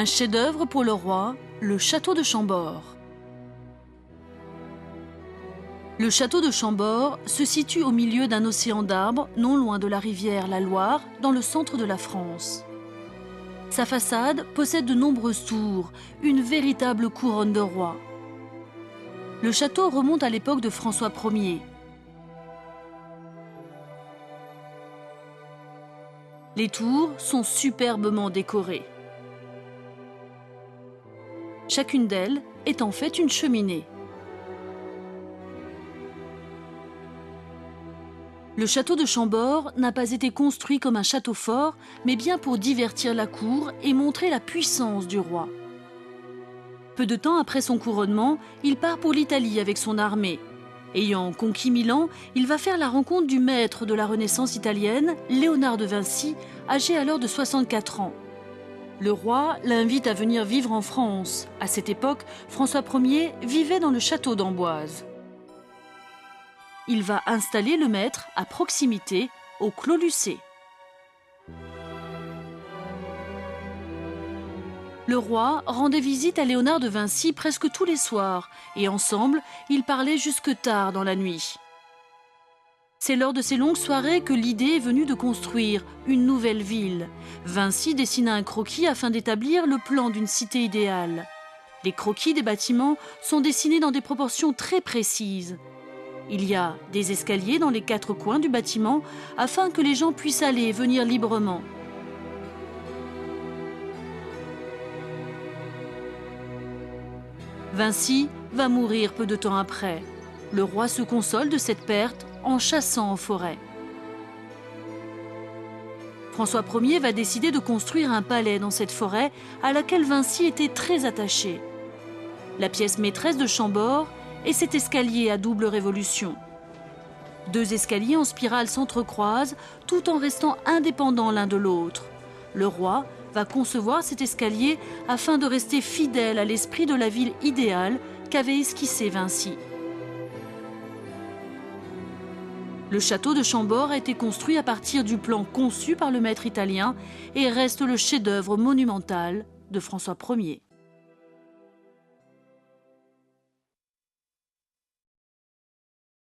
Un chef-d'œuvre pour le roi, le château de Chambord. Le château de Chambord se situe au milieu d'un océan d'arbres, non loin de la rivière la Loire, dans le centre de la France. Sa façade possède de nombreuses tours, une véritable couronne de roi. Le château remonte à l'époque de François Ier. Les tours sont superbement décorées. Chacune d'elles est en fait une cheminée. Le château de Chambord n'a pas été construit comme un château fort, mais bien pour divertir la cour et montrer la puissance du roi. Peu de temps après son couronnement, il part pour l'Italie avec son armée. Ayant conquis Milan, il va faire la rencontre du maître de la Renaissance italienne, Léonard de Vinci, âgé alors de 64 ans. Le roi l'invite à venir vivre en France. À cette époque, François Ier vivait dans le château d'Amboise. Il va installer le maître à proximité, au Clos Lucé. Le roi rendait visite à Léonard de Vinci presque tous les soirs, et ensemble, ils parlaient jusque tard dans la nuit. C'est lors de ces longues soirées que l'idée est venue de construire une nouvelle ville. Vinci dessina un croquis afin d'établir le plan d'une cité idéale. Les croquis des bâtiments sont dessinés dans des proportions très précises. Il y a des escaliers dans les 4 coins du bâtiment afin que les gens puissent aller et venir librement. Vinci va mourir peu de temps après. Le roi se console de cette perte en chassant en forêt. François Ier va décider de construire un palais dans cette forêt à laquelle Vinci était très attaché. La pièce maîtresse de Chambord est cet escalier à double révolution. 2 escaliers en spirale s'entrecroisent tout en restant indépendants l'un de l'autre. Le roi va concevoir cet escalier afin de rester fidèle à l'esprit de la ville idéale qu'avait esquissé Vinci. Le château de Chambord a été construit à partir du plan conçu par le maître italien et reste le chef-d'œuvre monumental de François Ier.